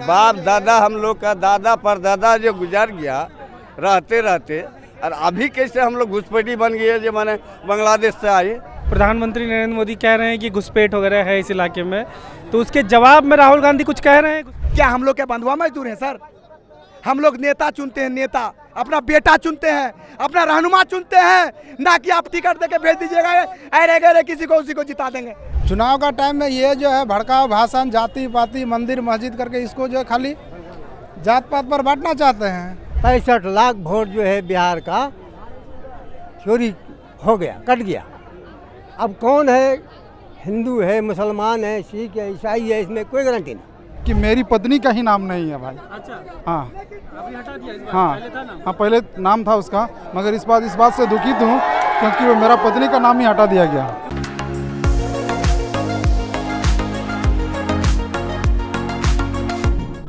बाप दादा हम लोग का दादा परदादा जो गुजर गया रहते रहते, और अभी कैसे हम लोग घुसपैठी बन गए जो माने बांग्लादेश से आए। प्रधानमंत्री नरेंद्र मोदी कह रहे हैं कि घुसपैठ वगैरह है इस इलाके में, तो उसके जवाब में राहुल गांधी कुछ कह रहे हैं। क्या हम लोग के बंधुआ मजदूर हैं सर? हम लोग नेता चुनते हैं, नेता अपना बेटा चुनते हैं, अपना रहनुमा चुनते हैं, ना कि आप टिकट देके भेज दीजिएगा अरे गरे किसी को उसी को जिता देंगे। चुनाव का टाइम में ये जो है भड़काऊ भाषण, जाति पाति, मंदिर मस्जिद करके इसको जो है खाली जात पात पर बांटना चाहते हैं। 65 लाख वोट जो है बिहार का चोरी हो गया, कट गया। अब कौन है, हिंदू है, मुसलमान है, सिख है, ईसाई है, इसमें कोई गारंटी नहीं। कि मेरी पत्नी का ही नाम नहीं है भाई। अच्छा, हाँ अभी हटा दिया इस बार, हाँ पहले था ना? हाँ, पहले नाम था उसका, मगर इस बात से दुखित हूँ क्योंकि वो मेरा पत्नी का नाम ही हटा दिया गया।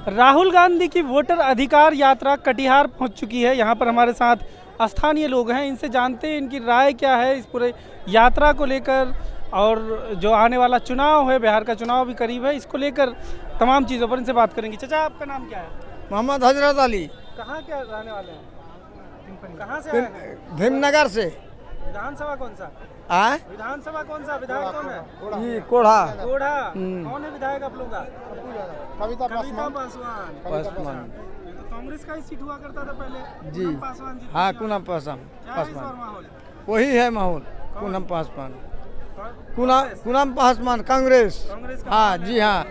राहुल गांधी की वोटर अधिकार यात्रा कटिहार पहुंच चुकी है। यहाँ पर हमारे साथ स्थानीय लोग हैं, इनसे जानते हैं इनकी राय क्या है इस पूरे यात्रा को लेकर, और जो आने वाला चुनाव है, बिहार का चुनाव भी करीब है, इसको लेकर तमाम चीज़ों पर इनसे बात करेंगे। चाचा, आपका नाम क्या है? मोहम्मद हजरत अली। कहाँ के रहने वाले हैं? कहाँ से आए हैं? भीमनगर से। विधानसभा कौन सा? विधानसभा कौन सा? विधायक कौन है? ये कोढ़ा। कोढ़ा। कौन है विधायक आप लोग का? कविता कविता पासवान। ये तो कांग्रेस का ही सीट हुआ करता था पहले। जी। पूनम पासवान जी। हाँ, पूनम पासवान। क्या है इस बार माहौल? वही है माहौल। पूनम पासवान। पूनम पासवान, कांग्रेस। कांग्रेस का हाँ माहौल है। जी हाँ।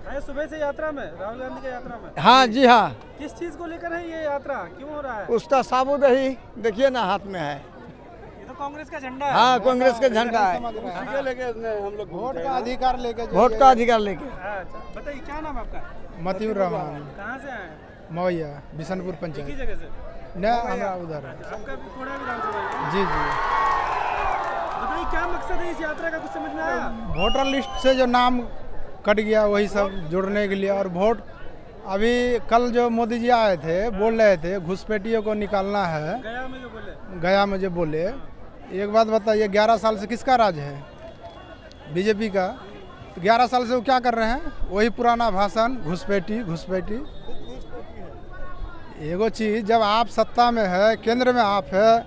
है सुबह से यात्रा में, राहुल गांधी की यात्रा में। हाँ जी हाँ। किस चीज को लेकर है ये यात्रा, क्यों हो रहा है? उसका साबुत ही देखिए ना हाथ में है। ये तो कांग्रेस का झंडा है। हाँ, कांग्रेस का झंडा है। उसी के लेके हम लोग वोट का अधिकार लेके वोट का अधिकार लेके। अच्छा, बताइए क्या नाम है आपका? मतियुर रहमान, कहाँ से आए हैं? मवैया, बिशनपुर किस पंचायत। जगह से? न हमारा उधर है। आपका कोड़ा विधानसभा है? जी जी। बताइए क्या मकसद है इस यात्रा का, कुछ समझ में आया? वोटर लिस्ट से जो नाम कट गया वही सब जुड़ने के लिए, और वोट अभी कल जो मोदी जी आए थे बोल रहे थे घुसपैठियों को निकालना है। गया में जो बोले। गया में जो बोले, एक बात बताइए, 11 साल से किसका राज है? बीजेपी का। 11 साल से वो क्या कर रहे हैं? वही पुराना भाषण, घुसपैठी घुसपैठी। एगो चीज़, जब आप सत्ता में है, केंद्र में आप है,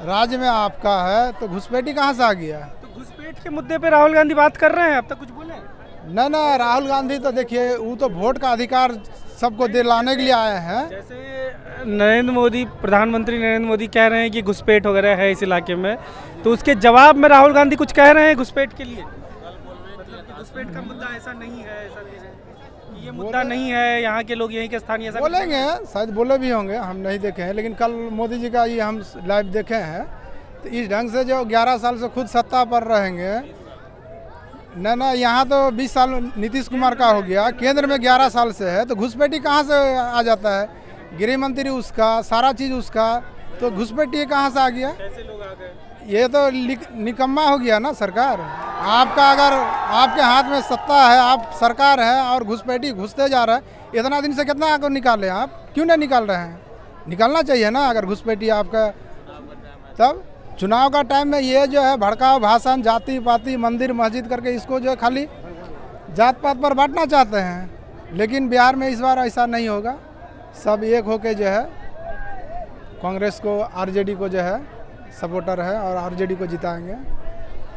राज्य में आपका है, तो घुसपैठी कहाँ से आ गया? तो घुसपैठ के मुद्दे पे राहुल गांधी बात कर रहे हैं, अब तक कुछ बोले? ना राहुल गांधी तो देखिए, वो तो वोट का अधिकार सबको दिलाने के लिए आए हैं। जैसे नरेंद्र मोदी, प्रधानमंत्री नरेंद्र मोदी कह रहे हैं कि घुसपैठ वगैरह है इस इलाके में, तो उसके जवाब में राहुल गांधी कुछ कह रहे हैं घुसपैठ के लिए? मतलब कि घुसपैठ का मुद्दा ऐसा नहीं है, ऐसा नहीं है, कि ये मुद्दा नहीं है, यहाँ के लोग यहीं के स्थानीय ऐसा बोलेंगे, शायद बोले भी होंगे, हम नहीं देखे हैं, लेकिन कल मोदी जी का ये हम लाइव देखे हैं। तो इस ढंग से जो 11 साल से खुद सत्ता पर रहेंगे, ना यहाँ तो 20 साल नीतीश कुमार का हो गया, केंद्र में 11 साल से है, तो घुसपैठी कहाँ से आ जाता है? गृह मंत्री उसका, सारा चीज़ उसका, तो घुसपैठी कहाँ से आ गया? कैसे लोग आ गए? ये तो निकम्मा हो गया ना सरकार। आपका अगर आपके हाथ में सत्ता है, आप सरकार है, और घुसपैठी घुसते जा रहा है, इतना दिन से कितना आपको निकाले? आप क्यों नहीं निकाल रहे हैं? निकालना चाहिए ना अगर घुसपैठी आपका। तब चुनाव का टाइम में ये जो है भड़काऊ भाषण, जाति पाति, मंदिर मस्जिद करके इसको जो है खाली जात पात पर बांटना चाहते हैं। लेकिन बिहार में इस बार ऐसा नहीं होगा। सब एक होके जो है कांग्रेस को, आरजेडी को जो है सपोर्टर है, और आरजेडी को जिताएंगे।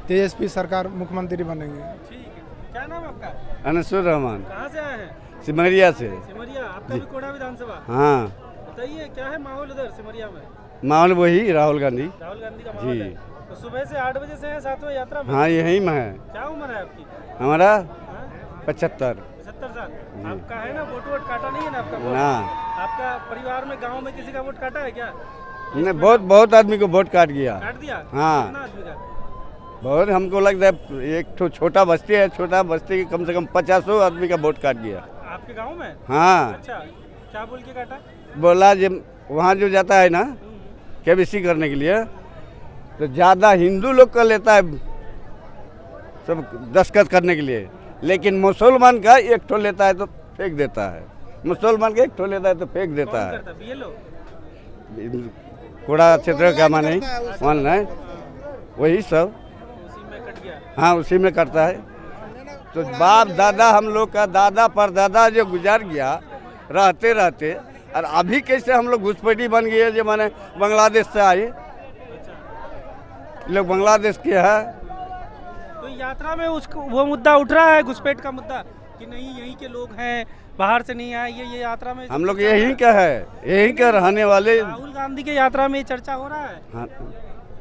तेजस्वी सरकार मुख्यमंत्री बनेंगे। ठीक है, क्या नाम आपका? अनसुर रहमान, कहाँ से आए हैं? सिमरिया से। सिमरिया, आपका भी कोड़ा विधानसभा? हाँ, बताइए क्या है माहौल उधर सिमरिया में? माहौल वही राहुल गांधी। राहुल गांधी का माहौल जी। है। तो सुबह से 8 बजे से है 7वें यात्रा में? हाँ, यही में है। क्या उम्र है आपकी? हमारा हाँ? 75। 75 साल। आपका है ना, वोट काटा नहीं है ना आपका वोट? ना, आपका परिवार में, गांव में किसी का वोट काटा है क्या? नहीं, बहुत आदमी को वोट काट गया। काट दिया? हाँ। कितना आदमी का? बहुत, हमको लगता है एक तो छोटा बस्ती है, छोटा बस्ती के कम से कम 50 आदमी का वोट काट गया। आपके गांव में? हाँ, अच्छा, क्या बोल के काटा? बोला जब वहाँ जो जाता है ना केबीसी करने के लिए, तो ज़्यादा हिंदू लोग का लेता है सब दस्तखत करने के लिए, लेकिन मुसलमान का एक ठो लेता है तो फेंक देता है। मुसलमान का एक ठो लेता है तो फेंक देता कौन है। करता? BLO? कूड़ा क्षेत्र का माने मान है वही सब। उसी में कट गया। हाँ, उसी में करता है। तो बाप दादा हम लोग का दादा परदादा जो गुजर गया रहते रहते, और अभी कैसे हम लोग घुसपैठी बन गए जो माने बांग्लादेश से आए, लोग बांग्लादेश के है। तो यात्रा में उसको वो मुद्दा उठ रहा है, घुसपैठ का मुद्दा, कि नहीं यहीं के लोग हैं, बाहर से नहीं आए, ये यात्रा में हम लोग यहीं का है, यहीं का रहने वाले। राहुल गांधी के यात्रा में ये चर्चा हो रहा है? हाँ,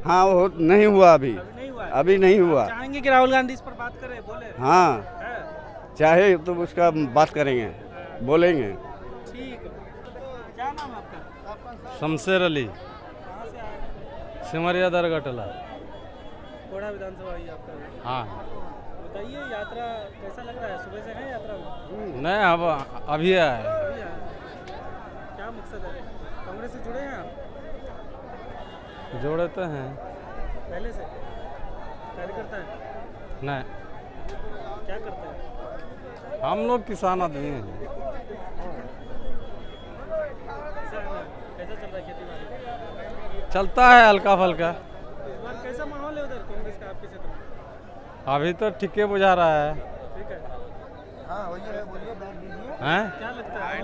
हाँ वो नहीं हुआ अभी, नहीं हुआ है? अभी नहीं हुआ। चाहेंगे कि राहुल गांधी इस पर बात करें, बोले? हाँ है? चाहे तो उसका बात करेंगे, बोलेंगे। ठीक है। क्या नाम है आपका? शमशेर अली, कहाँ से आए? सिमरिया दरगाह टोला। कोड़ा विधानसभा ही आपका? हाँ, बताइए यात्रा कैसा लग रहा है? सुबह से है यात्रा में? नहीं अब अभी आए। अभी आए। क्या मकसद है? कांग्रेस से जुड़े हैं आप? जोड़े तो हैं। पहले से कार्यकर्ता है? नहीं, क्या करते हैं? हम लोग किसान आदमी हैं। कैसा चल रहा है खेती बाड़ी? चलता है हल्का फल्का। इस बार कैसा माहौल है उधर कांग्रेस का आपके क्षेत्र में? अभी तो ठीके बुझा रहा है। ठीक है। हैं? क्या लगता है?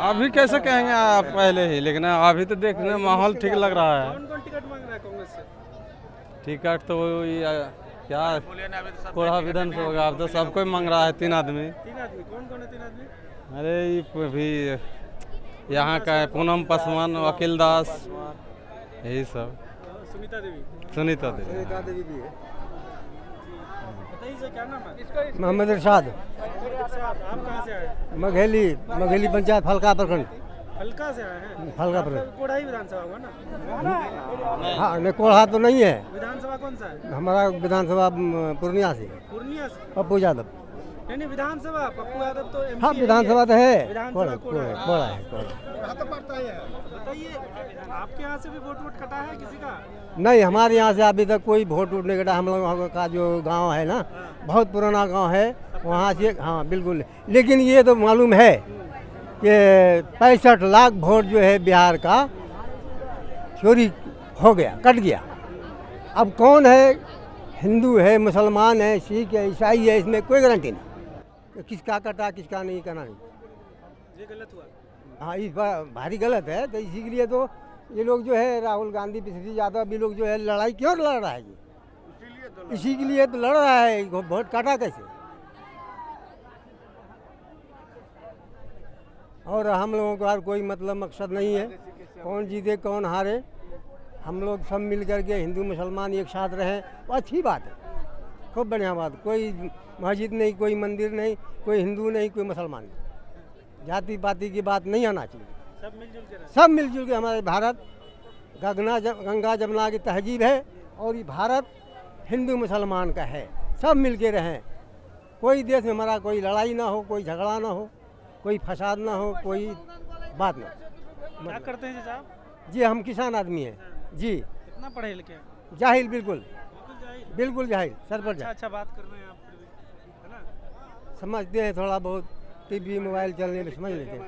अभी कैसे कहेंगे आप पहले ही, लेकिन अभी तो देखने में माहौल ठीक लग रहा है। कौन कौन टिकट मांग रहा है कांग्रेस से? टिकट तो वही क्या कोड़ा विधानसभा अब तो सब कोई मांग रहा है, 3 आदमी। 3 आदमी? कौन कौन है 3 आदमी? अरे ये भी यहाँ का है, पूनम पासवान, वकील दास, यही सब। सुनीता देवी। सुनीता देवी। बताइए सर, क्या नाम है? मोहम्मद इरशाद, आप कहाँ से आए? मघेली पंचायत फलका प्रखंड। हल्का से आए हैं? फलका आपका प्रखंड। कोढ़ाई विधानसभा हुआ ना? हाँ नहीं, कोढ़ा तो नहीं है, विधानसभा कौन सा है? हमारा विधानसभा पूर्णिया से पूर्णिया से? पप्पू यादव। नहीं विधानसभा पप्पू यादव तो MP हाँ है विधानसभा तो ये। है, विधानसभा कोड़ा है। कोढ़ा है। बताइए आपके यहाँ से भी वोट कटा है किसी का? नहीं, हमारे यहाँ से अभी तक कोई वोट उठने का, हम लोग का जो गांव है ना, बहुत पुराना गांव है, वहाँ से हाँ बिल्कुल। लेकिन ये तो मालूम है कि 65 लाख वोट जो है बिहार का चोरी हो गया, कट गया। अब कौन है, हिंदू है, मुसलमान है, सिख है, ईसाई है, इसमें कोई गारंटी नहीं कि किसका कटा किसका नहीं, करना नहीं। ये गलत हुआ? हाँ इस बार भारी गलत है, तो इसी के लिए तो ये लोग जो है राहुल गांधी, तेजस्वी यादव भी लोग जो है लड़ाई क्यों लड़ रहा है जी? इसी के लिए तो लड़ रहा है, वोट काटा कैसे? और हम लोगों का कोई मतलब मकसद नहीं है कौन जीते कौन हारे, हम लोग सब मिल करके हिंदू मुसलमान एक साथ रहें, वो अच्छी बात है, खूब बढ़िया बात। कोई मस्जिद नहीं, कोई मंदिर नहीं, कोई हिंदू नहीं, कोई मुसलमान नहीं, जाति पाति की बात नहीं आना चाहिए। सब मिलजुल के रहे। सब मिलजुल के, हमारे भारत गंगा जमुना की तहजीब है, और ये भारत हिंदू मुसलमान का है, सब मिल के रहें। कोई देश में हमारा कोई लड़ाई ना हो, कोई झगड़ा ना हो, कोई फसाद ना हो, कोई बात ना हो। क्या करते हैं साहब? जी हम किसान आदमी हैं जी। कितना पढ़े लिखे हैं? जाहिल, बिल्कुल बिल्कुल जाहिल। बिल्कुल जाहिल, सर पर अच्छा जाहिल। अच्छा बात कर रहे हैं आप फिर भी, है ना? समझते हैं थोड़ा बहुत, टीवी मोबाइल चलने में समझ लेते हैं।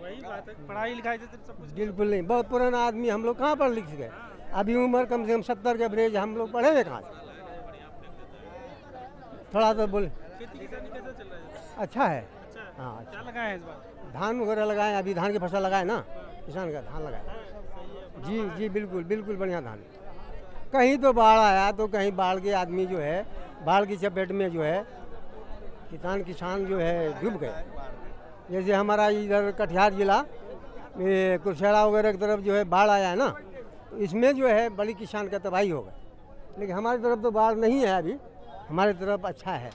वही बात है, पढ़ाई लिखाई से सिर्फ सब कुछ बिल्कुल नहीं, बहुत पुराना आदमी, हम लोग कहाँ पढ़ लिख गए? अभी उम्र कम से कम 70 के एवरेज, हम लोग पढ़े हुए कहाँ से? थोड़ा तो बोले। खेती किसानी कैसा चल रहा है? अच्छा है। अच्छा है। हाँ क्या लगाए हैं इस बार? धान वगैरह लगाए, अभी धान की फसल लगाए ना, किसान का धान लगाए। जी जी बिल्कुल बिल्कुल बढ़िया धान। कहीं तो बाढ़ आया तो कहीं बाढ़ के आदमी जो है, बाढ़ की चपेट में जो है किसान जो है डूब गए। जैसे हमारा इधर कटिहार जिला ये कुरसेड़ा वगैरह की तरफ जो है बाढ़ आया है ना, तो इसमें जो है बड़ी किसान का तबाही हो गई। लेकिन हमारी तरफ तो बाढ़ नहीं है अभी, हमारी तरफ अच्छा है,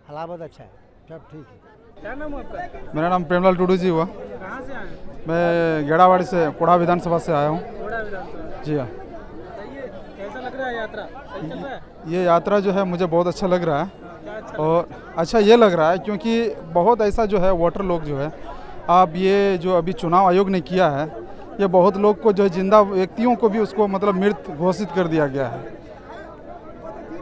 हालात अच्छा है, सब ठीक है। क्या नाम है आपका? मेरा नाम प्रेमलाल टूडू जी हुआ। कहाँ से आए हैं? मैं गेड़ावाड़ी से कोढ़ा विधानसभा से आया हूँ। कोड़ा विधानसभा। जी हाँ। बताइए कैसा लग रहा है यात्रा? सही चल रहा है? ये यात्रा जो है मुझे बहुत अच्छा लग रहा है, क्या अच्छा? और अच्छा ये लग रहा है क्योंकि बहुत ऐसा जो है वोटर लोग जो है, अब ये जो अभी चुनाव आयोग ने किया है, ये बहुत लोग को जो है जिंदा व्यक्तियों को भी उसको मतलब मृत घोषित कर दिया गया है।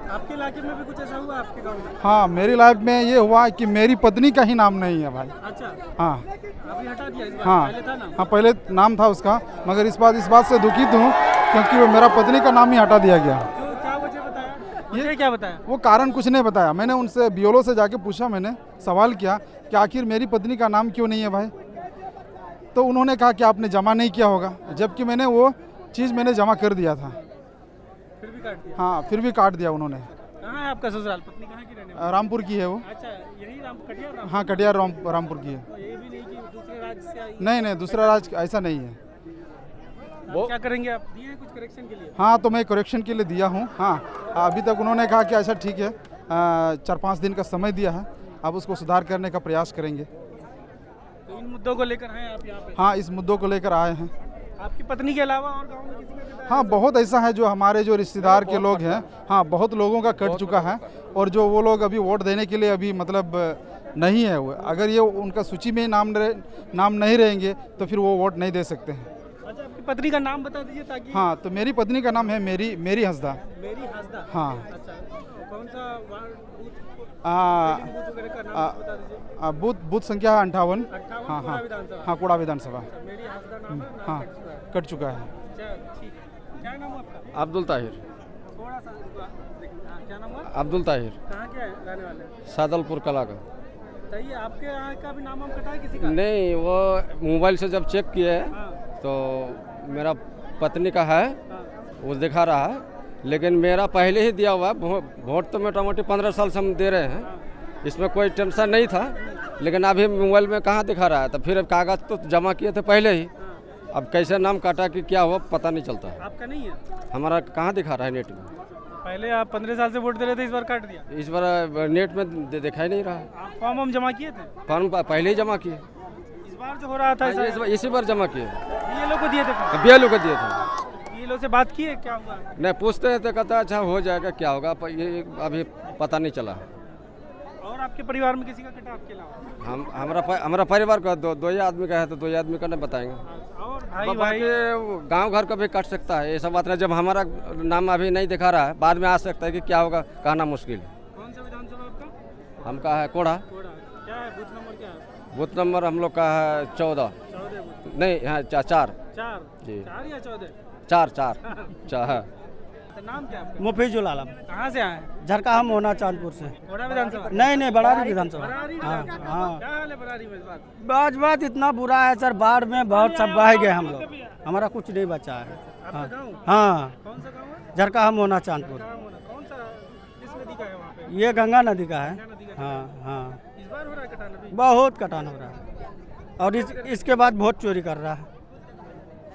आपके इलाके में भी कुछ ऐसा हुआ आपके गांव में? हाँ, मेरी लाइफ में ये हुआ कि मेरी पत्नी का ही नाम नहीं है भाई। अच्छा, हाँ अभी हटा दिया इस बार? हाँ पहले था नाम? हाँ, पहले नाम था उसका, मगर इस बात से दुखित हूँ क्योंकि वो मेरा पत्नी का नाम ही हटा दिया गया। क्यों, क्या वजह बताया? ये क्या बताया? वो कारण कुछ नहीं बताया। मैंने उनसे बीएलओ से जाके पूछा, मैंने सवाल किया कि आखिर मेरी पत्नी का नाम क्यों नहीं है भाई, तो उन्होंने कहा कि आपने जमा नहीं किया होगा, जबकि मैंने वो चीज़ मैंने जमा कर दिया था। फिर भी काट दिया। हाँ, फिर भी काट दिया उन्होंने। कहाँ है आपका ससुराल? पत्नी कहाँ की रहने वाली? रामपुर की है वो। अच्छा, यही कटिहार राम? हाँ, कटिहार रामपुर की है। ये भी नहीं कि दूसरे राज्य से आई? नहीं, दूसरा राज्य ऐसा नहीं है। अब क्या करेंगे आप? दिए हैं कुछ करेक्शन के लिए? हाँ, तो मैं करेक्शन के लिए दिया हूँ। हाँ, अभी तक उन्होंने कहा कि अच्छा ठीक है, 4-5 दिन का समय दिया है, अब उसको सुधार करने का प्रयास करेंगे। तो इन मुद्दों को लेकर हैं आप यहाँ पे? हाँ, इस मुद्दों को लेकर आए हैं। आपकी पत्नी के अलावा और गाँव में किसी का कटा है? हाँ, बहुत ऐसा है जो हमारे जो रिश्तेदार के लोग हैं, हाँ बहुत लोगों का कट चुका है, और जो वो लोग अभी वोट देने के लिए अभी मतलब नहीं है, वो अगर ये उनका सूची में नाम नहीं रहेंगे तो फिर वो वोट नहीं दे सकते हैं। अच्छा, आपकी पत्नी का नाम बता दीजिए ताकि। हाँ, तो मेरी पत्नी का नाम है मेरी हंसदा। मेरी हंसदा? हाँ। अच्छा, कौन सा वार्ड, बूथ वगैरह का नाम बता दीजिए। बूथ संख्या है 58। 58 हाँ कोड़ा हाँ विधानसभा। हाँ, कोड़ा विधानसभा। मेरी हंसदा नाम है, नाम हाँ, कट चुका है। कट चुका है। अच्छा, ठीक है। क्या नाम है आपका? अब्दुल ताहिर। थोड़ा सा हाँ, क्या नाम है? अब्दुल ताहिर, कहाँ के रहने वाले हैं? सादलपुर कला का। बताइए, आपके यहाँ का भी नाम कटा है किसी का? नहीं, वो मोबाइल से जब चेक किए हाँ, तो मेरा पत्नी का है, हाँ। वो दिखा रहा है, लेकिन मेरा पहले ही दिया हुआ है। वोट तो मोटा मोटी 15 साल से हम दे रहे हैं, इसमें कोई टेंशन नहीं था, लेकिन अभी मोबाइल में कहाँ दिखा रहा है, तो फिर कागज़ तो जमा किए थे पहले ही, अब कैसे नाम काटा कि क्या हुआ पता नहीं चलता है। आपका नहीं है? हमारा कहाँ दिखा रहा है नेट में। पहले आप 15 साल से वोट दे रहे थे, इस बार काट दिया? इस बार नेट में दिखाई नहीं रहा। आप फॉर्म हम जमा किए थे? फॉर्म पहले ही जमा किए, इस बार जो हो रहा था इसी बार जमा किए, बीएलओ को दिए थे? बीएलओ को दिए थे। बीएलओ से बात किए, क्या हुआ? नहीं, पूछते हैं तो कहता है अच्छा हो जाएगा, क्या होगा ये अभी पता नहीं चला। और आपके परिवार में किसी का कटा आपके अलावा? हमारा परिवार का दो ही आदमी का है, तो 2 ही आदमी का नहीं बताएंगे। और भाई गांव घर का भी काट सकता है, ये सब बात नहीं। जब हमारा नाम अभी नहीं दिखा रहा है, बाद में आ सकता है कि क्या होगा, कहना मुश्किल है। कौन सा विधानसभा आपका? हमका है कोड़ा। क्या है बूथ नंबर? क्या है बूथ नंबर हम लोग का है 14। 14 बूथ? नहीं, हाँ 4 4 जी। 4 या 14? 4। तो नाम क्या आपका? मुफीजुल आलम, कहाँ से आए? झरका मोना चांदपुर से। कोड़ा विधानसभा? नहीं, बड़ारी विधानसभा। बरारी हाँ विधानसभा। हाँ। क्या हाल है बरारी में इस बार? बात इतना बुरा है सर, बाढ़ में बहुत सब बह गए हम लोग, हमारा कुछ नहीं बचा है। आपका गाँव? हाँ, कौन सा गाँव है? झरका मोना चांदपुर, कौन सा, किस नदी का है वहाँ पे? ये गंगा नदी का है। नदी का? हाँ हाँ, इस बार हो रहा है कटान अभी? बहुत कटान हो रहा है, और इसके बाद वोट चोरी कर रहा है,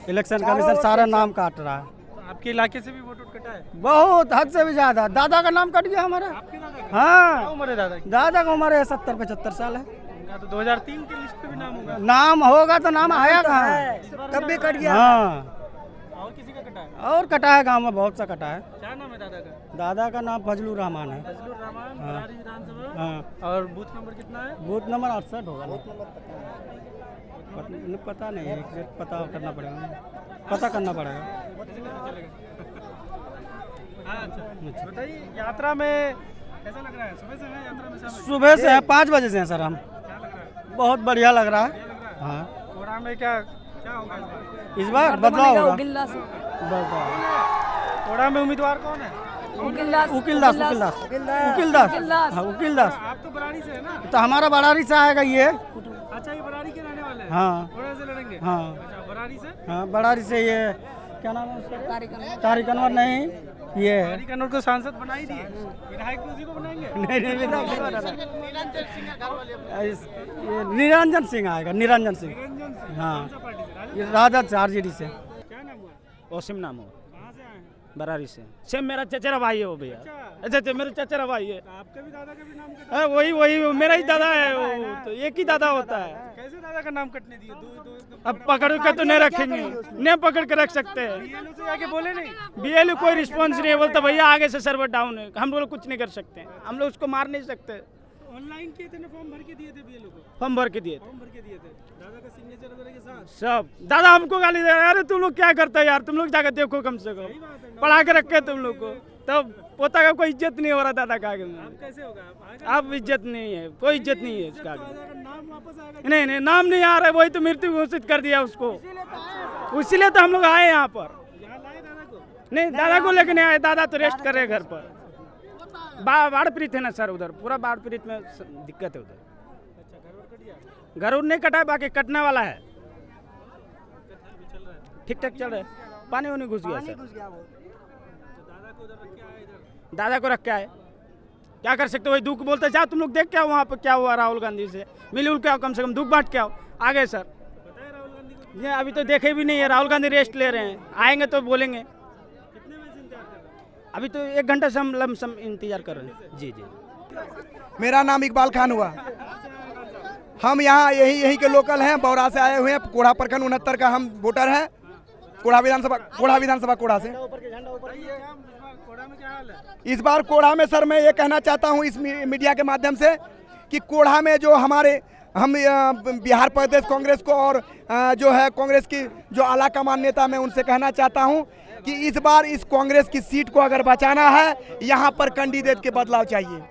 इलेक्शन कमीशन सारा नाम काट रहा है। तो आपके इलाके से भी वोट कटा है? बहुत हद से भी ज्यादा, दादा का नाम कट गया हमारा। आपके दादा का? क्या हाँ, उम्र है दादा की? दादा का उम्र है 70-75 साल है। उनका तो 2003 के लिस्ट पे भी नाम होगा। नाम होगा तो नाम आया कहाँ? तब भी कट हाँ, और किसी का कटा है? और कटा है, गांव में बहुत सा कटा है। क्या नाम है दादा का? दादा का नाम फजलुर रहमान है। फजलुर रहमान, बरारी विधानसभा। हाँ, और बूथ नंबर कितना है? बूथ नंबर 68 होगा ना? पता नहीं है, एग्जैक्ट पता करना पड़ेगा, पता करना पड़ेगा। अच्छा, बताइए, यात्रा में कैसा लग रहा है? सुबह से है यात्रा में शामिल? सुबह से है, 5 बजे से हैं सर हम। क्या लग रहा है? बहुत बढ़िया लग रहा है। क्या लग रहा है? हाँ, कोड़ा में क्या होगा इस बार? इस बार बदलाव होगा। कोड़ा में उम्मीदवार कौन है? उकिलदास। हाँ, उकिलदास। आप तो बरारी से है ना? तो हमारा बड़ारी से आएगा ये। अच्छा, ये बरारी के रहने वाले हैं? हाँ कोड़ा से लड़ेंगे? हाँ अच्छा, बरारी से? हाँ, बड़ारी से ये क्या नाम है उसका? तारिक अनवर नहीं, ये बरारी कन्नौर को सांसद बना ही दिए, विधायक तो उसी को बनाएंगे? नहीं, निरंजन सिंह आएगा, निरंजन सिंह। निरंजन सिंह? हाँ, कौन सा पार्टी से? ये राजद से, आरजेडी से। क्या नाम हुआ? ओसिम नाम हो, कहाँ से आए हैं? बरारी से। सेम मेरा चचेरा भाई है वो भैया। अच्छा, मेरा चचेरा भाई है। तो आपका भी दादा का भी नाम कटा? हाँ, वही मेरा ही दादा है वो, तो एक ही दादा होता है। कैसे दादा का नाम कटने दिए? अब पकड़ के तो नहीं रखेंगे, नहीं पकड़ के रख सकते हैं। बीएलओ से आके बोले नहीं? बीएलओ कोई रिस्पॉन्स नहीं है, बोलता भैया आगे से सर्वर डाउन है, हम लोग कुछ नहीं कर सकते, हम लोग उसको मार नहीं सकते। ऑनलाइन किए थे ना, फॉर्म भर के दिए थे बीएलओ को? फॉर्म भर के दिए फॉर्म भर के दिए थे, दादा का सिग्नेचर वगैरह के साथ? सब। दादा हमको गाली दे रहा है, अरे तुम लोग क्या करते हो यार, तुम लोग जाकर देखो कम से कम, पढ़ा के रखे तुम लोग को, तब पोता का कोई इज्जत नहीं हो रहा दादा का आगे में। अब कैसे होगा? आएगा? अब इज्जत नहीं है, कोई इज्जत नहीं है इसका आगे। दादा का नाम वापस आएगा? नहीं, नाम नहीं आ रहा है, वही तो मृत्यु घोषित कर दिया उसको, इसीलिए तो हम लोग आए यहाँ पर। यहाँ लाए दादा को? नहीं, दादा को लेके नहीं आए, दादा तो रेस्ट कर रहे घर पर। बाढ़ पीड़ित है ना सर, उधर पूरा बाढ़ पीड़ित में दिक्कत है उधर। घर उर नहीं कटा है, बाकी कटने वाला है। ठीक ठाक चल रहा है, पानी वानी घुस गया सर। दादा को रख के आए, क्या कर सकते हो, वही दुख बोलते जाओ, तुम लोग देख के आओ वहाँ पे क्या हुआ राहुल गांधी से, मिलजुल के आओ, कम से कम दुख बांट के आओ। आ गए सर, ये अभी तो देखे भी नहीं है, राहुल गांधी रेस्ट ले रहे हैं, आएंगे तो बोलेंगे। अभी तो 1 घंटा से हम लमसम इंतजार कर रहे हैं। जी जी। मेरा नाम इकबाल खान हुआ। हम यहाँ यही के लोकल हैं, बौरा से आए हुए हैं। कोढ़ा प्रखंड 69 का हम वोटर हैं। कोढ़ा विधानसभा कोढ़ा से। इस बार कोढ़ा में सर मैं ये कहना चाहता हूँ इस मीडिया के माध्यम से कि कोढ़ा में जो हम बिहार प्रदेश कांग्रेस को और जो है कांग्रेस की जो आला कमान नेता मैं उनसे कहना चाहता हूँ कि इस बार इस कांग्रेस की सीट को अगर बचाना है, यहाँ पर कैंडिडेट के बदलाव चाहिए।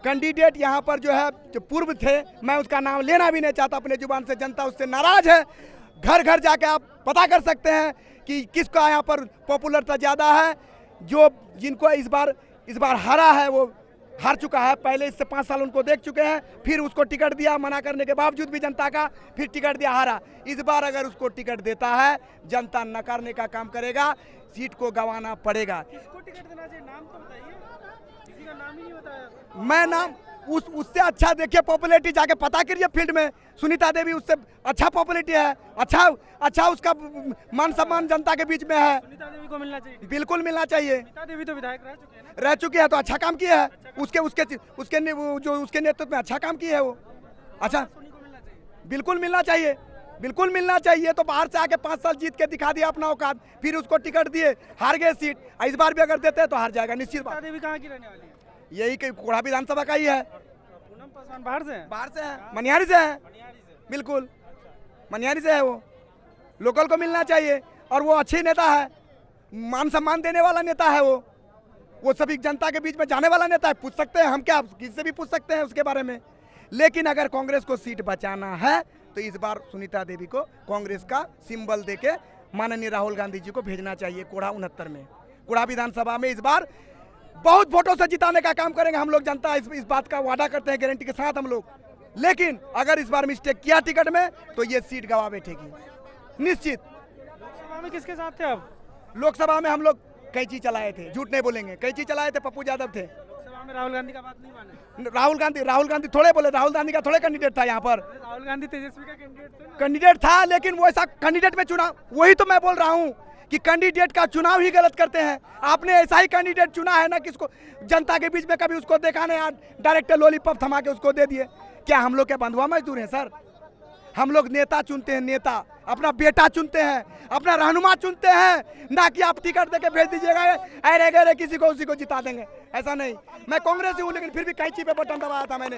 कैंडिडेट यहाँ पर जो है जो पूर्व थे, मैं उसका नाम लेना भी नहीं चाहता अपने जुबान से, जनता उससे नाराज है। घर घर जाके आप पता कर सकते हैं कि किसका यहाँ पर पॉपुलरता ज़्यादा है। जो जिनको इस बार हारा है वो हार चुका है, पहले इससे 5 साल उनको देख चुके हैं, फिर उसको टिकट दिया, मना करने के बावजूद भी जनता का, फिर टिकट दिया, हारा। इस बार अगर उसको टिकट देता है, जनता नकारने का काम करेगा, सीट को गंवाना पड़ेगा। किसको टिकट देना चाहिए, नाम तो बताइए, किसी का नाम ही नहीं बताया। मैं नाम उससे अच्छा देखिए, पॉपुलैरिटी जाके पता करिए फील्ड में। सुनीता देवी उससे अच्छा पॉपुलैरिटी है, अच्छा उसका मान सम्मान जनता के बीच में है। सुनीता देवी को मिलना चाहिए, बिल्कुल मिलना चाहिए। सुनीता देवी तो विधायक रह चुके हैं ना। रह चुकी है तो अच्छा काम किया है, उसके नेतृत्व में अच्छा काम किया है वो। अच्छा, बिल्कुल मिलना चाहिए, बिल्कुल मिलना चाहिए। तो बाहर से आके 5 साल जीत के दिखा दिया अपना औकात, फिर उसको टिकट दिए, हार गए सीट। इस बार भी अगर देते हैं तो हार जाएगा निश्चित बात। सुनीता देवी कहाँ की रहने वाली है? यही कोढ़ा विधानसभा का ही है। पूनम पासवान बाहर से है? बाहर से है, मनिहारी से है, बिल्कुल मनिहारी से है। वो लोकल को मिलना चाहिए और वो अच्छे नेता है, मान सम्मान देने वाला नेता है। वो सभी जनता के बीच में जाने वाला नेता है। पूछ सकते हैं हम, क्या किससे भी पूछ सकते हैं उसके बारे में। लेकिन अगर कांग्रेस को सीट बचाना है तो इस बार सुनीता देवी को कांग्रेस का सिंबल देके माननीय राहुल गांधी जी को भेजना चाहिए। कोढ़ा 69 में, कोढ़ा विधानसभा में इस बार बहुत वोटों से जिताने का काम करेंगे हम लोग। जनता इस बात का वादा करते हैं गारंटी के साथ हम लोग। लेकिन अगर इस बार मिस्टेक किया टिकट में तो ये सीट गवा बैठेगी निश्चित। लोकसभा में किसके साथ थे आप? लोकसभा में हम लोग कैंची चलाए थे, झूठ नहीं बोलेंगे, कैंची चलाए थे, पप्पू यादव थे। लोकसभा में राहुल गांधी का बात नहीं माने? राहुल गांधी थोड़े बोले, राहुल गांधी का थोड़े कैंडिडेट था यहाँ पर। राहुल गांधी तेजस्वी का कैंडिडेट था, लेकिन वो ऐसा कैंडिडेट में चुनाव, वही तो मैं बोल रहा हूँ कि कैंडिडेट का चुनाव ही गलत करते हैं। आपने ऐसा ही कैंडिडेट चुना है ना, किसको जनता के बीच में कभी उसको देखा नहीं, डायरेक्ट लॉलीपॉप थमा के उसको दे दिए। क्या हम लोग क्या बंधुआ मजदूर हैं सर? हम लोग नेता चुनते हैं, नेता अपना बेटा चुनते हैं, अपना रहनुमा चुनते हैं, ना कि आप टिकट देके भेज दीजिएगा अरे गरे किसी को उसी को जिता देंगे, ऐसा नहीं। मैं कांग्रेस हूँ लेकिन फिर भी कैंची पे बटन दबाया था मैंने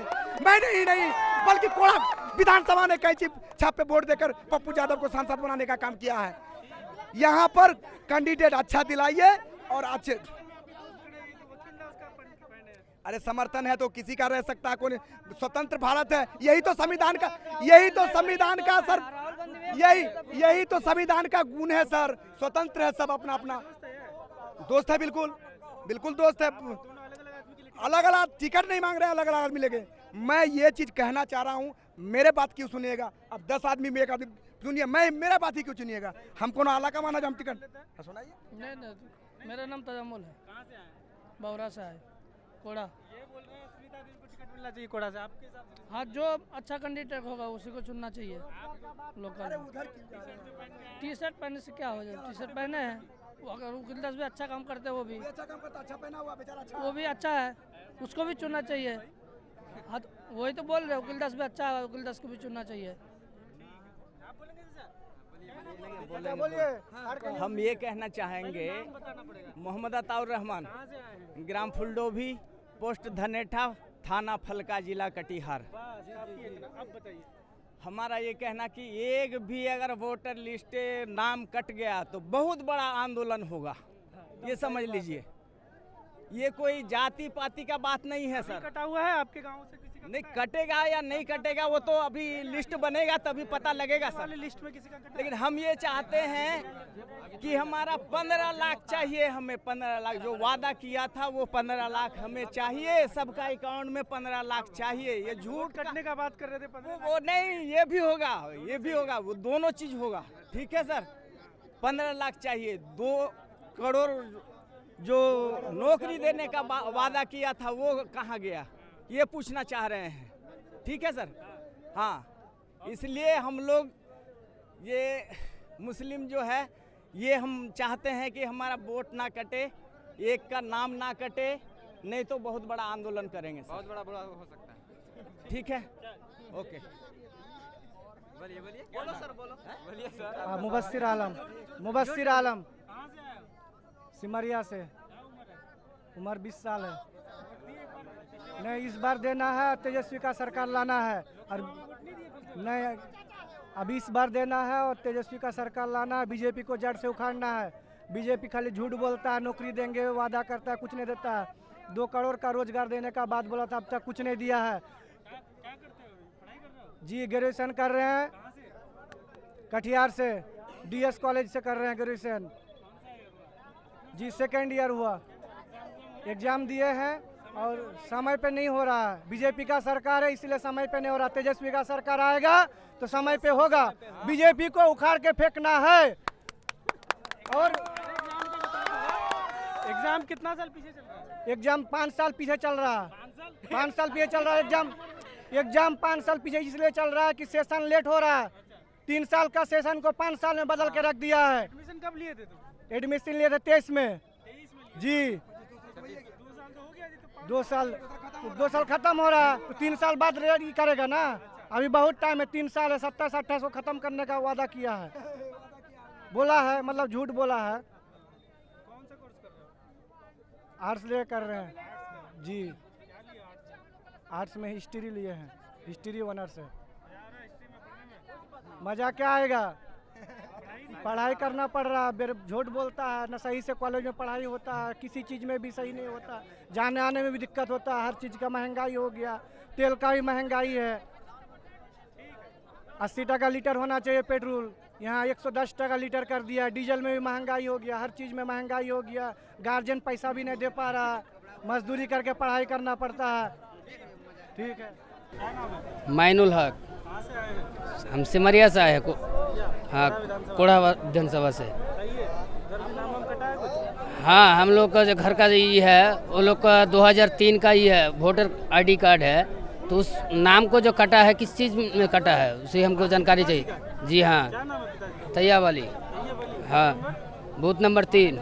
ही नहीं बल्कि कोढ़ा विधानसभा ने कैंची छाप पे वोट देकर पप्पू यादव को सांसद बनाने का काम किया है। यहाँ पर कैंडिडेट अच्छा दिलाइए और अच्छे, अरे समर्थन है तो किसी का रह सकता है, कौन? स्वतंत्र भारत है, यही तो संविधान का सर, यही तो संविधान का गुण है सर। स्वतंत्र है, सब अपना अपना दोस्त है, बिल्कुल दोस्त है। अलग अलग टिकट नहीं मांग रहे हैं, अलग अलग आदमी लेके। मैं ये चीज कहना चाह रहा हूँ, मेरे बात क्यों सुनिएगा? अब 10 आदमी में एक आदमी सुनिए, मैं मेरा बात ही क्यों सुनिएगा? हम कौन आला का माना जो हम टिकट सुनाइए। नहीं, मेरा नाम तजम्मुल है। कहाँ से आए? बौरा से आए, कोड़ा। ये बोल रहे हैं सुनीता देवी को टिकट मिलना चाहिए कोड़ा से, आपके हिसाब से? हाँ, जो अच्छा कैंडिडेट होगा उसी को चुनना चाहिए। लोकल टी शर्ट पहनने से क्या हो जाए? टी शर्ट पहने हैं, वो अगर वकील दास भी अच्छा काम करते हैं, वो भी अच्छा काम करता, अच्छा पहना हुआ बेचारा, अच्छा वो भी अच्छा है, उसको भी चुनना चाहिए। हाँ, वही तो बोल रहे हैं, वकील दास भी अच्छा है, वकील दास को भी चुनना चाहिए। हम ये कहना चाहेंगे, मोहम्मद अताउर रहमान, ग्राम फुलडोभी, पोस्ट धनेठा, थाना फलका, जिला कटिहार। हमारा ये कहना कि एक भी अगर वोटर लिस्ट नाम कट गया तो बहुत बड़ा आंदोलन होगा, ये समझ लीजिए। ये कोई जाति पाति का बात नहीं है सर। कटा हुआ है आपके गांव से किसी नहीं कटेगा या नहीं कटेगा वो तो अभी लिस्ट बनेगा तभी पता लगेगा सर। लिस्ट में किसी का कटा? लेकिन हम ये चाहते हैं कि हमारा 15 लाख चाहिए, हमें 15 लाख जो वादा किया था वो 15 लाख हमें चाहिए, सबका अकाउंट में 15 लाख चाहिए। ये झूठ कटने का बात कर रहे थे 15 वो नहीं, ये भी होगा, ये भी होगा, वो दोनों चीज होगा। ठीक है सर, 15 लाख चाहिए। 2 करोड़ जो नौकरी देने का वादा किया था वो कहाँ गया, ये पूछना चाह रहे हैं। ठीक है सर, हाँ, इसलिए हम लोग ये मुस्लिम जो है ये हम चाहते हैं कि हमारा वोट ना कटे, एक का नाम ना कटे, नहीं तो बहुत बड़ा आंदोलन करेंगे सर। बहुत बड़ा बुरा हो सकता है। ठीक है, ओके। बोलिए बोलिए, बोलो सर, बोलो बोलिए सर। मुबस्सिर आलम सिमरिया से, उम्र 20 साल है। नहीं, इस बार देना है, तेजस्वी का सरकार लाना है। और नहीं, अभी इस बार देना है और तेजस्वी का सरकार लाना है। बीजेपी को जड़ से उखाड़ना है। बीजेपी खाली झूठ बोलता है, नौकरी देंगे वादा करता है, कुछ नहीं देता है। 2 करोड़ का रोजगार देने का बात बोला था, अब तक कुछ नहीं दिया है। जी ग्रेजुएशन कर रहे हैं कटिहार से, DS कॉलेज से कर रहे हैं ग्रेजुएशन। जी 2nd ईयर हुआ, एग्जाम दिए हैं और समय पे नहीं हो रहा है। बीजेपी का सरकार है इसलिए समय पे नहीं हो रहा। तेजस्वी का सरकार आएगा तो समय पे होगा। बीजेपी को उखाड़ के फेंकना है। और एग्जाम कितना साल पीछे चल रहा है? एग्जाम 5 साल पीछे चल रहा है। 5 साल पीछे चल रहा है एग्जाम 5 साल पीछे इसलिए चल रहा है कि सेशन लेट हो रहा है। 3 साल का सेशन को 5 साल में बदल के रख दिया है। एडमिशन कब लिए थे तुम? एडमिशन लिए थे 23 में। जी 2 साल खत्म हो रहा है तो 3 साल बाद रेडी करेगा ना। अभी बहुत टाइम है, 3 साल है, 27-28 को खत्म करने का वादा किया है, बोला है, मतलब झूठ बोला है। कौन सा कोर्स कर रहे हो? आर्ट्स ले कर रहे हैं जी। आर्ट्स में हिस्ट्री लिए हैं, हिस्ट्री ऑनर्स है। मजा क्या आएगा, पढ़ाई करना पड़ रहा है। झूठ बोलता है ना, सही से कॉलेज में पढ़ाई होता है, किसी चीज़ में भी सही नहीं होता, जाने आने में भी दिक्कत होता है। हर चीज़ का महंगाई हो गया, तेल का भी महंगाई है। 80 टका लीटर होना चाहिए पेट्रोल, यहाँ 110 टका लीटर कर दिया। डीजल में भी महंगाई हो गया, हर चीज़ में महंगाई हो गया। गार्जियन पैसा भी नहीं दे पा रहा, मजदूरी करके पढ़ाई करना पड़ता है। ठीक है। माइनुल हक, कहाँ से आए हैं? हम सिमरिया से आए हैं। हाँ, कोढ़ा विधानसभा से। नाम कटा है कुछ? हाँ, हम लोग का जो घर का ये है वो लोग का 2003 का ही है, वोटर ID कार्ड है। तो उस नाम को जो कटा है किस चीज़ में कटा है उसे हमको जानकारी चाहिए। जी हाँ, क्या नाम है पिताजी? तैया वाली। हाँ, बूथ नंबर 3।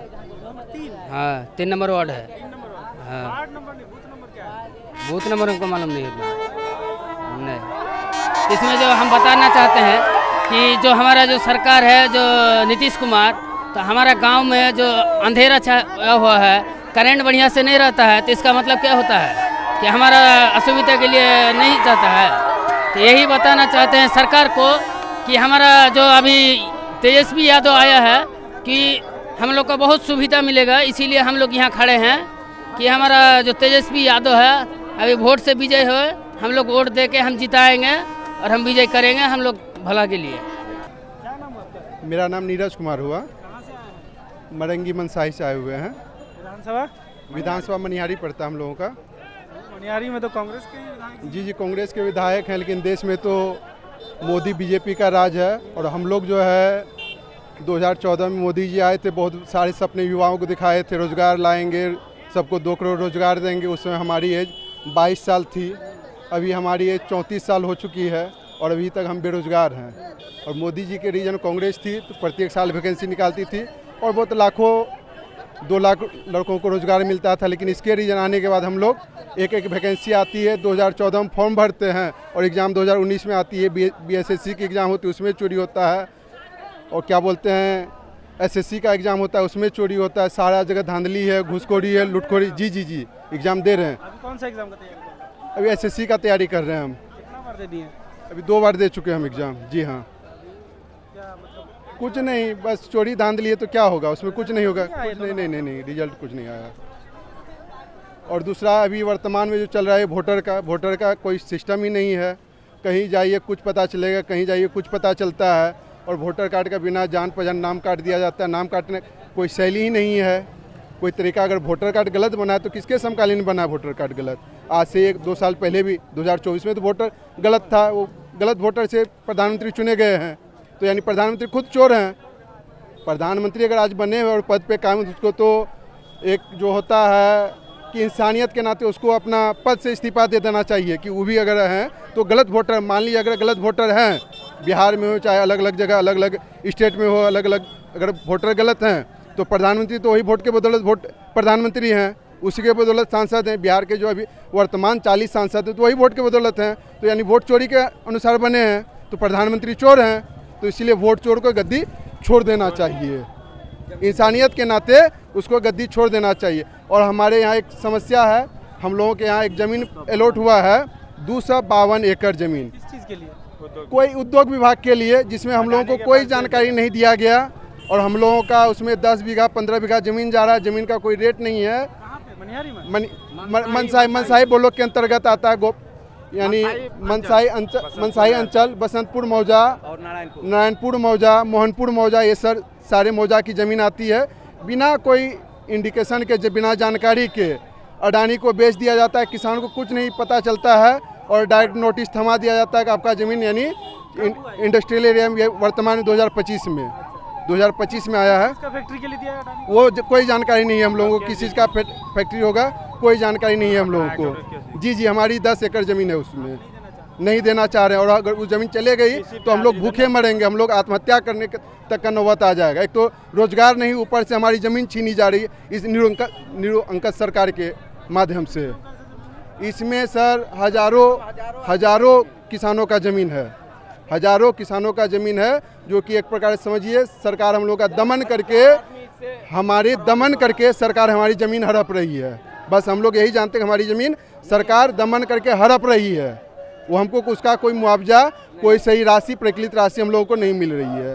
हाँ, 3 नंबर वार्ड है। 3 नंबर वाला। हाँ, वार्ड नंबर नहीं, बूथ नंबर क्या है? बूथ नंबर हमको मालूम नहीं है। नहीं, इसमें जो हम बताना चाहते हैं कि जो हमारा जो सरकार है, जो नीतीश कुमार, तो हमारा गांव में जो अंधेरा छाया हुआ है, करंट बढ़िया से नहीं रहता है, तो इसका मतलब क्या होता है कि हमारा असुविधा के लिए नहीं चाहता है। तो यही बताना चाहते हैं सरकार को कि हमारा जो अभी तेजस्वी यादव आया है कि हम लोग को बहुत सुविधा मिलेगा, इसीलिए हम लोग यहाँ खड़े हैं कि हमारा जो तेजस्वी यादव है अभी वोट से विजय हो, हम लोग वोट दे के हम जिताएंगे और हम विजय करेंगे हम लोग भला के लिए। क्या नाम है आपका? मेरा नाम नीरज कुमार हुआ। कहाँ से आए हैं? मरंगी मनसाही से आए हुए हैं। विधानसभा मनिहारी पड़ता है हम लोगों का। मनिहारी में तो कांग्रेस के ही विधायक। जी कांग्रेस के विधायक हैं, लेकिन देश में तो मोदी बीजेपी का राज है। और हम लोग जो है 2014 में मोदी जी आए थे, बहुत सारे सपने युवाओं को दिखाए थे, रोजगार लाएंगे, सबको 2 करोड़ रोजगार देंगे। उस समय हमारी एज 22 साल थी, अभी हमारी एज 34 साल हो चुकी है और अभी तक हम बेरोजगार हैं। और मोदी जी के रीजन कांग्रेस थी तो प्रत्येक साल वैकेंसी निकालती थी और बहुत लाखों 2 लाख लड़कों को रोजगार मिलता था। लेकिन इसके रीजन आने के बाद हम लोग एक वैकेंसी आती है, 2014 में फॉर्म भरते हैं और एग्ज़ाम 2019 में आती है। BSSC की एग्ज़ाम होती है, उसमें चोरी होता है। और क्या बोलते हैं, SSC का एग्ज़ाम होता है, उसमें चोरी होता है। सारा जगह धांधली है, घूसखोरी है, लुटखोरी। जी एग्ज़ाम दे रहे हैं। अभी कौन सा एग्जाम का तैयारी कर रहे हैं? अभी SSC का तैयारी कर रहे हैं हम। कितना बार दे दिए? अभी 2 बार दे चुके हैं हम एग्ज़ाम। जी हाँ। क्या मतलब? कुछ नहीं, बस चोरी धांधली है तो क्या होगा, उसमें कुछ नहीं होगा। कुछ नहीं, रिजल्ट कुछ नहीं आया। और दूसरा अभी वर्तमान में जो चल रहा है वोटर का कोई सिस्टम ही नहीं है। कहीं जाइए कुछ पता चलेगा, कहीं जाइए कुछ पता चलता है, और वोटर कार्ड का बिना जान पहचान नाम काट दिया जाता है। नाम काटने कोई शैली ही नहीं है, कोई तरीका। अगर वोटर कार्ड गलत बना है तो किसके समकालीन बना है वोटर कार्ड गलत? आज से 1-2 साल पहले भी 2024 में तो वोटर गलत था, वो गलत वोटर से प्रधानमंत्री चुने गए हैं। तो यानी प्रधानमंत्री खुद चोर हैं। प्रधानमंत्री अगर आज बने हुए और पद पे कायम, उसको तो एक जो होता है कि इंसानियत के नाते उसको अपना पद से इस्तीफा दे देना चाहिए कि वो भी अगर हैं तो गलत वोटर, मान लीजिए अगर गलत वोटर हैं, बिहार में हो चाहे अलग अलग जगह अलग अलग स्टेट में हो, अलग अलग अगर वोटर गलत हैं तो प्रधानमंत्री तो वही वोट के बदौलत वोट प्रधानमंत्री हैं, उसी के बदौलत सांसद हैं। बिहार के जो अभी वर्तमान 40 सांसद हैं तो वही वोट के बदौलत हैं। तो यानी वोट चोरी के अनुसार बने हैं तो प्रधानमंत्री चोर हैं। तो इसीलिए वोट चोर को गद्दी छोड़ देना चाहिए, इंसानियत के नाते उसको गद्दी छोड़ देना चाहिए। और हमारे यहाँ एक समस्या है, हम लोगों के यहाँ एक ज़मीन अलॉट हुआ है 252 एकड़ ज़मीन। किस चीज़ के लिए? कोई उद्योग विभाग के लिए, जिसमें हम लोगों को कोई जानकारी नहीं दिया गया, और हम लोगों का उसमें 10 बीघा 15 बीघा ज़मीन जा रहा है। ज़मीन का कोई रेट नहीं है। कहाँ पे? मनिहारी में? मनसाही ब्लॉक के अंतर्गत आता है, यानी मनसाही अंचल, बसंतपुर मौजा और नारायणपुर मौजा, मोहनपुर मौजा, ये सारे मौजा की ज़मीन आती है। बिना कोई इंडिकेशन के, बिना जानकारी के अडानी को बेच दिया जाता है। किसान को कुछ नहीं पता चलता है और डायरेक्ट नोटिस थमा दिया जाता है कि आपका ज़मीन यानी इंडस्ट्रियल एरिया में वर्तमान 2025 में आया है। फैक्ट्री के लिए दिया है वो कोई जानकारी नहीं है हम लोगों को, किस चीज़ का फैक्ट्री होगा, कोई जानकारी नहीं है हम लोगों को। जी हमारी 10 एकड़ ज़मीन है, उसमें नहीं देना चाह रहे हैं। और अगर वो ज़मीन चले गई तो हम लोग भूखे मरेंगे, हम लोग आत्महत्या करने तक का नौबत आ जाएगा। एक तो रोजगार नहीं, ऊपर से हमारी ज़मीन छीनी जा रही है इस निरंकुश सरकार के माध्यम से। इसमें सर हजारों किसानों का ज़मीन है, हजारों किसानों का ज़मीन है, जो कि एक प्रकार से समझिए सरकार हम लोग का दमन करके सरकार हमारी ज़मीन हड़प रही है। बस हम लोग यही जानते हैं कि हमारी ज़मीन सरकार दमन करके हड़प रही है। वो हमको उसका कोई मुआवजा, कोई सही राशि, प्रचलित राशि हम लोगों को नहीं मिल रही है।